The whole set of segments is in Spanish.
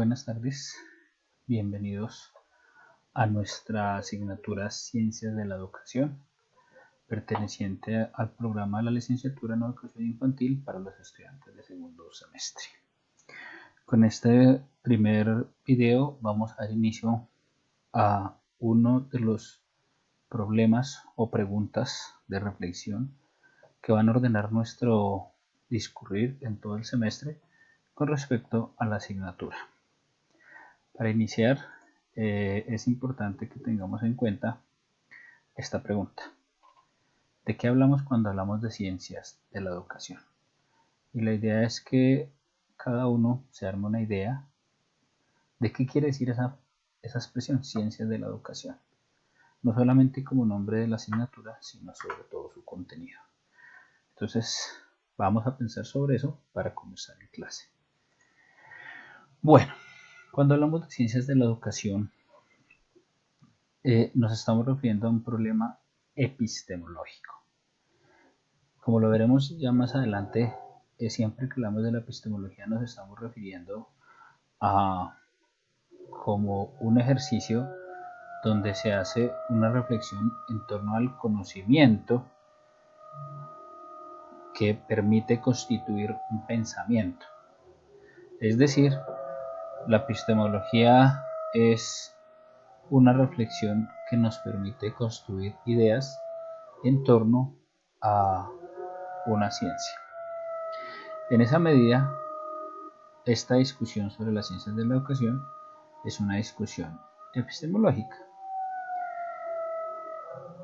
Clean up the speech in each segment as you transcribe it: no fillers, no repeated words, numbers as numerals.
Buenas tardes, bienvenidos a nuestra asignatura Ciencias de la Educación, perteneciente al programa de la licenciatura en Educación Infantil para los estudiantes de segundo semestre. Con este primer video vamos a dar inicio a uno de los problemas o preguntas de reflexión que van a ordenar nuestro discurrir en todo el semestre con respecto a la asignatura. Para iniciar, es importante que tengamos en cuenta esta pregunta. ¿De qué hablamos cuando hablamos de ciencias de la educación? Y la idea es que cada uno se arme una idea de qué quiere decir esa expresión, ciencias de la educación. No solamente como nombre de la asignatura, sino sobre todo su contenido. Entonces, vamos a pensar sobre eso para comenzar en clase. Bueno, cuando hablamos de ciencias de la educación, nos estamos refiriendo a un problema epistemológico. Como lo veremos ya más adelante, siempre que hablamos de la epistemología nos estamos refiriendo a como un ejercicio donde se hace una reflexión en torno al conocimiento que permite constituir un pensamiento. Es decir, la epistemología es una reflexión que nos permite construir ideas en torno a una ciencia. En esa medida, esta discusión sobre las ciencias de la educación es una discusión epistemológica.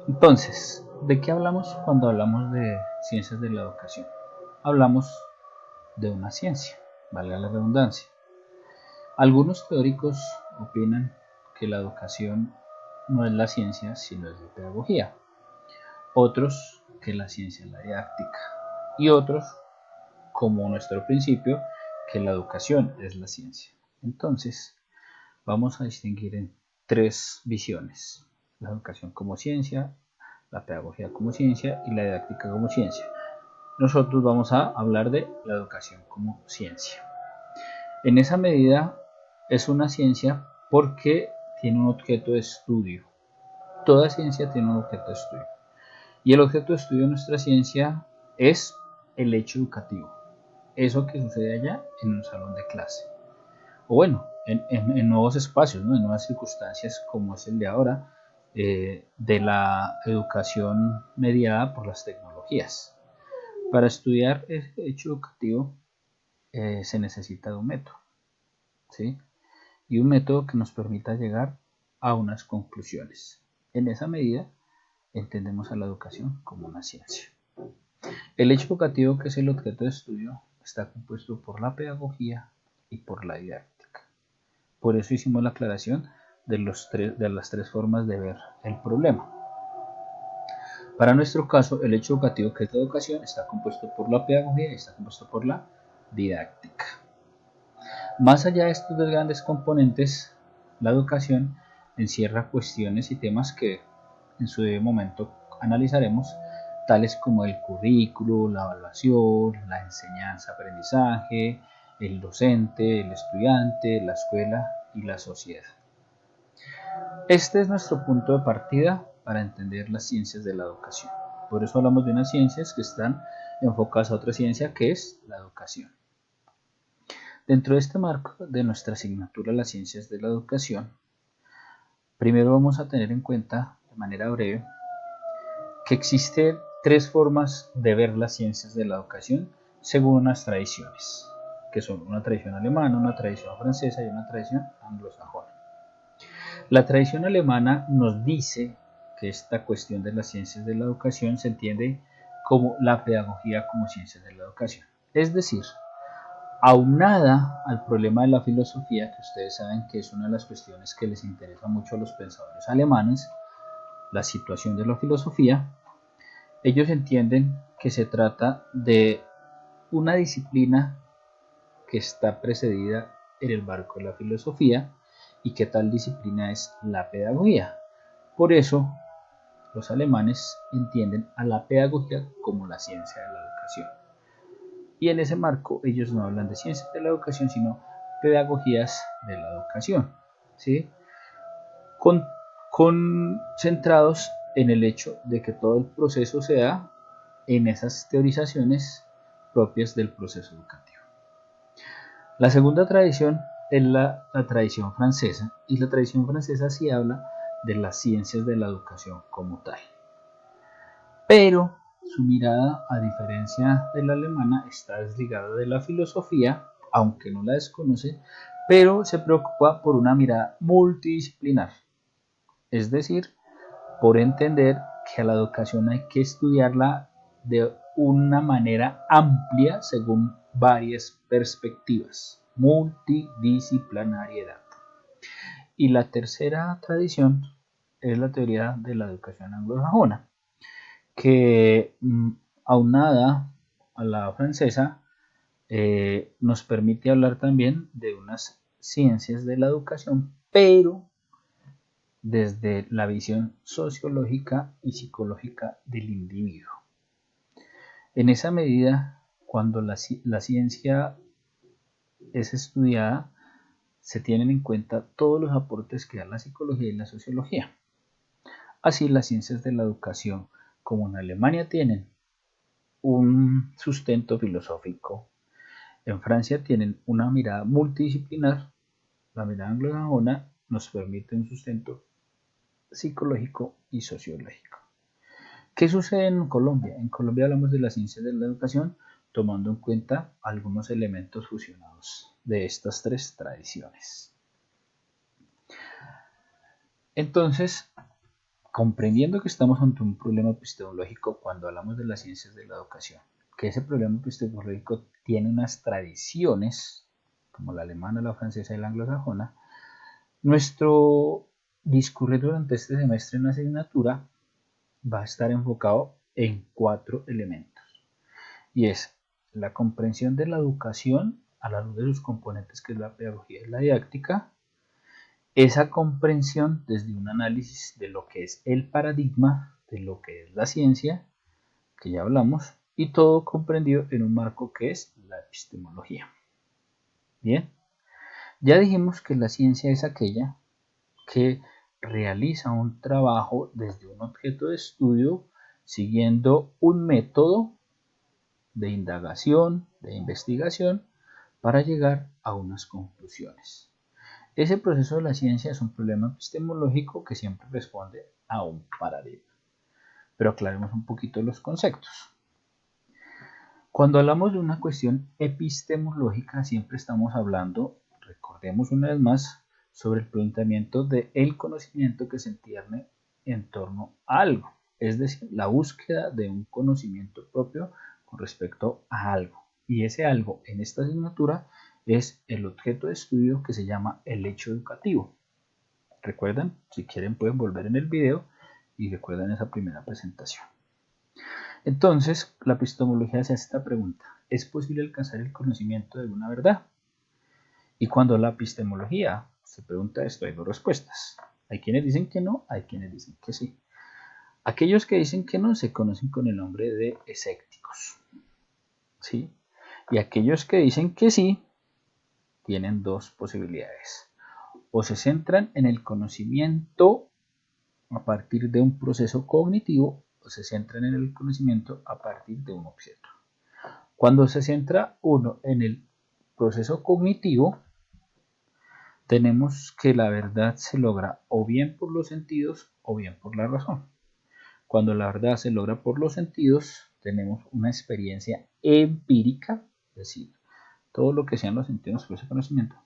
Entonces, ¿de qué hablamos cuando hablamos de ciencias de la educación? Hablamos de una ciencia, valga la redundancia. Algunos teóricos opinan que la educación no es la ciencia, sino es la pedagogía. Otros que la ciencia es la didáctica. Y otros, como nuestro principio, que la educación es la ciencia. Entonces, vamos a distinguir en tres visiones: la educación como ciencia, la pedagogía como ciencia y la didáctica como ciencia. Nosotros vamos a hablar de la educación como ciencia. En esa medida es una ciencia porque tiene un objeto de estudio. Toda ciencia tiene un objeto de estudio. Y el objeto de estudio de nuestra ciencia es el hecho educativo. Eso que sucede allá en un salón de clase. O bueno, en nuevos espacios, ¿no? En nuevas circunstancias como es el de ahora, de la educación mediada por las tecnologías. Para estudiar ese hecho educativo se necesita de un método, ¿sí? Y un método que nos permita llegar a unas conclusiones. En esa medida entendemos a la educación como una ciencia. El hecho educativo, que es el objeto de estudio, está compuesto por la pedagogía y por la didáctica. Por eso hicimos la aclaración de las tres formas de ver el problema. Para nuestro caso, el hecho educativo, que es la educación, está compuesto por la pedagogía y está compuesto por la didáctica. Más allá de estos dos grandes componentes, la educación encierra cuestiones y temas que en su debido momento analizaremos, tales como el currículo, la evaluación, la enseñanza-aprendizaje, el docente, el estudiante, la escuela y la sociedad. Este es nuestro punto de partida para entender las ciencias de la educación. Por eso hablamos de unas ciencias que están enfocadas a otra ciencia, que es la educación. Dentro de este marco de nuestra asignatura Las ciencias de la educación, primero vamos a tener en cuenta de manera breve que existen tres formas de ver las ciencias de la educación según unas tradiciones, que son una tradición alemana, una tradición francesa y una tradición anglosajona. La tradición alemana nos dice que esta cuestión de las ciencias de la educación se entiende como la pedagogía como ciencias de la educación. Es decir, aunada al problema de la filosofía, que ustedes saben que es una de las cuestiones que les interesa mucho a los pensadores alemanes, la situación de la filosofía, ellos entienden que se trata de una disciplina que está precedida en el marco de la filosofía y que tal disciplina es la pedagogía. Por eso, los alemanes entienden a la pedagogía como la ciencia de la educación. Y en ese marco ellos no hablan de ciencias de la educación, sino pedagogías de la educación, ¿sí? Concentrados en el hecho de que todo el proceso se da en esas teorizaciones propias del proceso educativo. La segunda tradición es la tradición francesa, y la tradición francesa sí habla de las ciencias de la educación como tal. Pero su mirada, a diferencia de la alemana, está desligada de la filosofía, aunque no la desconoce, pero se preocupa por una mirada multidisciplinar, es decir, por entender que a la educación hay que estudiarla de una manera amplia según varias perspectivas, multidisciplinariedad. Y la tercera tradición es la teoría de la educación anglosajona, que aunada a la francesa nos permite hablar también de unas ciencias de la educación, pero desde la visión sociológica y psicológica del individuo. En esa medida, cuando la ciencia es estudiada, se tienen en cuenta todos los aportes que da la psicología y la sociología. Así, las ciencias de la educación, como en Alemania tienen un sustento filosófico, en Francia tienen una mirada multidisciplinar, la mirada anglosajona nos permite un sustento psicológico y sociológico. ¿Qué sucede en Colombia? En Colombia hablamos de las ciencias de la educación tomando en cuenta algunos elementos fusionados de estas tres tradiciones. Entonces, comprendiendo que estamos ante un problema epistemológico cuando hablamos de las ciencias de la educación, que ese problema epistemológico tiene unas tradiciones, como la alemana, la francesa y la anglosajona, nuestro discurrir durante este semestre en la asignatura va a estar enfocado en 4 elementos, y es la comprensión de la educación a la luz de sus componentes, que es la pedagogía y la didáctica, esa comprensión desde un análisis de lo que es el paradigma, de lo que es la ciencia, que ya hablamos, y todo comprendido en un marco que es la epistemología. Bien, ya dijimos que la ciencia es aquella que realiza un trabajo desde un objeto de estudio siguiendo un método de indagación, de investigación, para llegar a unas conclusiones. Ese proceso de la ciencia es un problema epistemológico que siempre responde a un paradigma. Pero aclaremos un poquito los conceptos. Cuando hablamos de una cuestión epistemológica, siempre estamos hablando, recordemos una vez más, sobre el planteamiento del conocimiento que se entiende en torno a algo, es decir, la búsqueda de un conocimiento propio con respecto a algo. Y ese algo en esta asignatura es el objeto de estudio que se llama el hecho educativo. ¿Recuerdan? Si quieren pueden volver en el video y recuerdan esa primera presentación. Entonces, la epistemología se hace esta pregunta: ¿es posible alcanzar el conocimiento de una verdad? Y cuando la epistemología se pregunta esto, hay dos respuestas. Hay quienes dicen que no, hay quienes dicen que sí. Aquellos que dicen que no se conocen con el nombre de escépticos, ¿sí? Y aquellos que dicen que sí tienen dos posibilidades: o se centran en el conocimiento a partir de un proceso cognitivo, o se centran en el conocimiento a partir de un objeto. Cuando se centra uno en el proceso cognitivo, tenemos que la verdad se logra o bien por los sentidos o bien por la razón. Cuando la verdad se logra por los sentidos, tenemos una experiencia empírica, es decir, todo lo que sean los sentidos por ese conocimiento.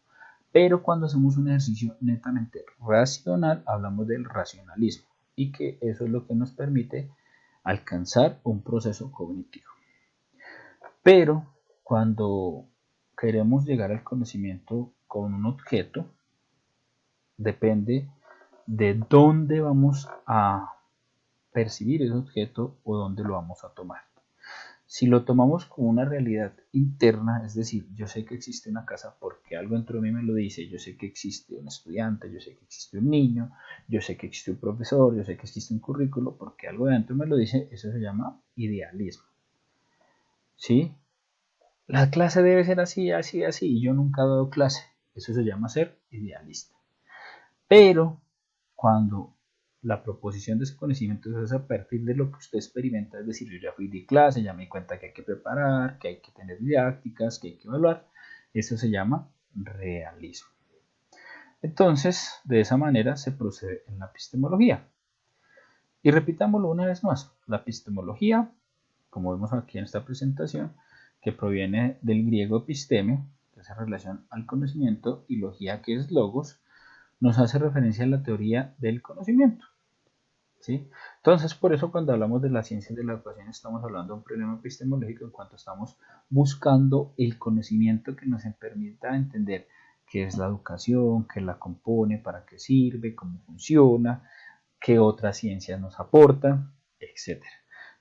Pero cuando hacemos un ejercicio netamente racional, hablamos del racionalismo, y que eso es lo que nos permite alcanzar un proceso cognitivo. Pero cuando queremos llegar al conocimiento con un objeto, depende de dónde vamos a percibir ese objeto o dónde lo vamos a tomar. Si lo tomamos como una realidad interna, es decir, yo sé que existe una casa porque algo dentro de mí me lo dice, yo sé que existe un estudiante, yo sé que existe un niño, yo sé que existe un profesor, yo sé que existe un currículo porque algo dentro me lo dice, eso se llama idealismo. ¿Sí? La clase debe ser así, así, así, y yo nunca he dado clase. Eso se llama ser idealista. Pero cuando la proposición de ese conocimiento es a partir de lo que usted experimenta, es decir, yo ya fui de clase, ya me di cuenta que hay que preparar, que hay que tener didácticas, que hay que evaluar, eso se llama realismo. Entonces, de esa manera se procede en la epistemología. Y repitámoslo una vez más, la epistemología, como vemos aquí en esta presentación, que proviene del griego episteme, que hace relación al conocimiento, y logía, que es logos, nos hace referencia a la teoría del conocimiento. ¿Sí? Entonces, por eso cuando hablamos de la ciencia de la educación estamos hablando de un problema epistemológico en cuanto estamos buscando el conocimiento que nos permita entender qué es la educación, qué la compone, para qué sirve, cómo funciona, qué otras ciencias nos aportan, etc.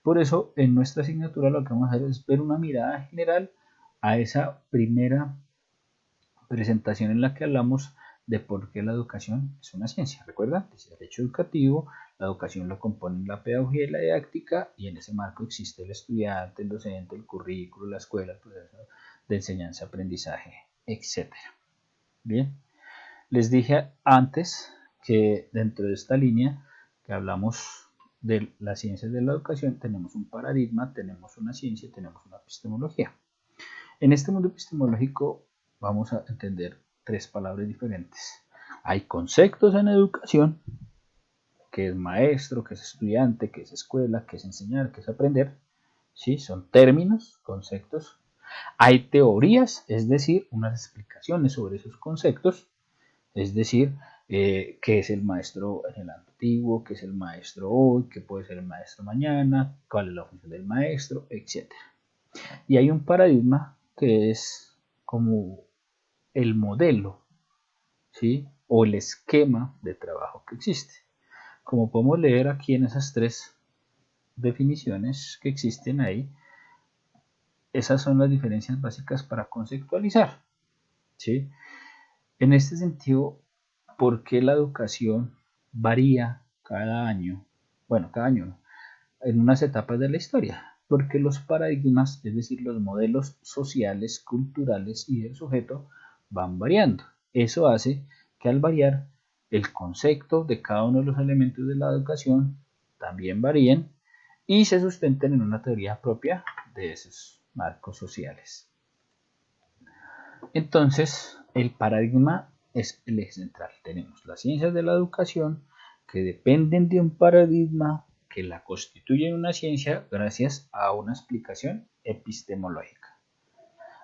Por eso, en nuestra asignatura lo que vamos a hacer es ver una mirada general a esa primera presentación en la que hablamos de por qué la educación es una ciencia. Recuerda, desde el hecho educativo, la educación lo componen la pedagogía y la didáctica, y en ese marco existe el estudiante, el docente, el currículo, la escuela, el proceso de enseñanza, aprendizaje, etc. Bien, les dije antes que dentro de esta línea que hablamos de las ciencias de la educación, tenemos un paradigma, tenemos una ciencia y tenemos una epistemología. En este mundo epistemológico vamos a entender tres palabras diferentes. Hay conceptos en educación, que es maestro, que es estudiante, que es escuela, que es enseñar, que es aprender. ¿Sí? Son términos, conceptos. Hay teorías, es decir, unas explicaciones sobre esos conceptos, es decir, qué es el maestro en el antiguo, qué es el maestro hoy, qué puede ser el maestro mañana, cuál es la función del maestro, etc. Y hay un paradigma que es como el modelo, ¿sí? O el esquema de trabajo que existe. Como podemos leer aquí en esas tres definiciones que existen ahí, esas son las diferencias básicas para conceptualizar, ¿sí? En este sentido, ¿por qué la educación varía cada año? Bueno, cada año, en unas etapas de la historia. Porque los paradigmas, es decir, los modelos sociales, culturales y del sujeto, van variando. Eso hace que al variar, el concepto de cada uno de los elementos de la educación también varíen y se sustenten en una teoría propia de esos marcos sociales. Entonces, el paradigma es el eje central. Tenemos las ciencias de la educación que dependen de un paradigma que la constituyen una ciencia gracias a una explicación epistemológica.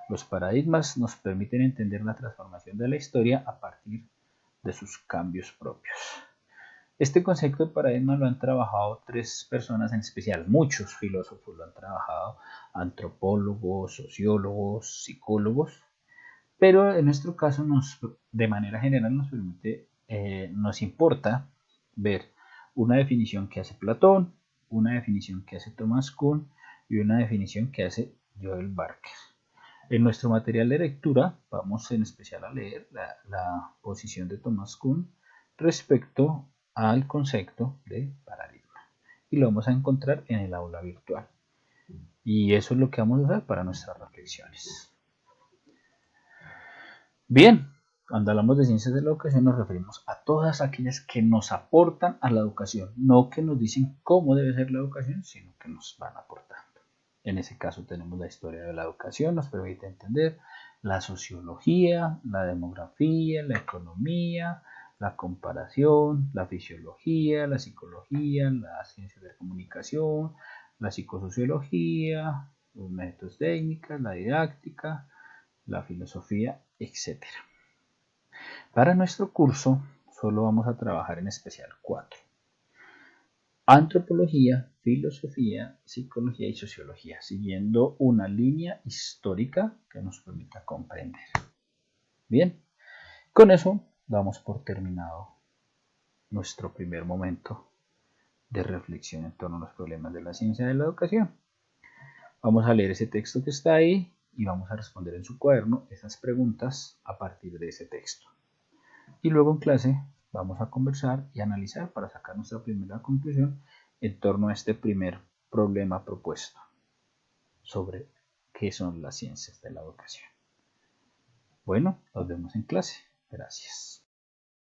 Los paradigmas nos permiten entender la transformación de la historia a partir de sus cambios propios. Este concepto de paradigma lo han trabajado tres personas en especial, muchos filósofos lo han trabajado, antropólogos, sociólogos, psicólogos, pero en nuestro caso de manera general nos importa ver una definición que hace Platón, una definición que hace Thomas Kuhn y una definición que hace Joel Barker. En nuestro material de lectura vamos en especial a leer la posición de Thomas Kuhn respecto al concepto de paradigma y lo vamos a encontrar en el aula virtual. Y eso es lo que vamos a usar para nuestras reflexiones. Bien, cuando hablamos de ciencias de la educación nos referimos a todas aquellas que nos aportan a la educación, no que nos dicen cómo debe ser la educación, sino que nos van aportando. En ese caso tenemos la historia de la educación, nos permite entender la sociología, la demografía, la economía, la comparación, la fisiología, la psicología, las ciencias de la comunicación, la psicosociología, los métodos técnicos, la didáctica, la filosofía, etc. Para nuestro curso solo vamos a trabajar en especial 4. Antropología, filosofía, psicología y sociología, siguiendo una línea histórica que nos permita comprender. Bien, con eso damos por terminado nuestro primer momento de reflexión en torno a los problemas de la ciencia de la educación. Vamos a leer ese texto que está ahí y vamos a responder en su cuaderno esas preguntas a partir de ese texto. Y luego en clase vamos a conversar y analizar para sacar nuestra primera conclusión en torno a este primer problema propuesto sobre qué son las ciencias de la educación. Bueno, nos vemos en clase. Gracias.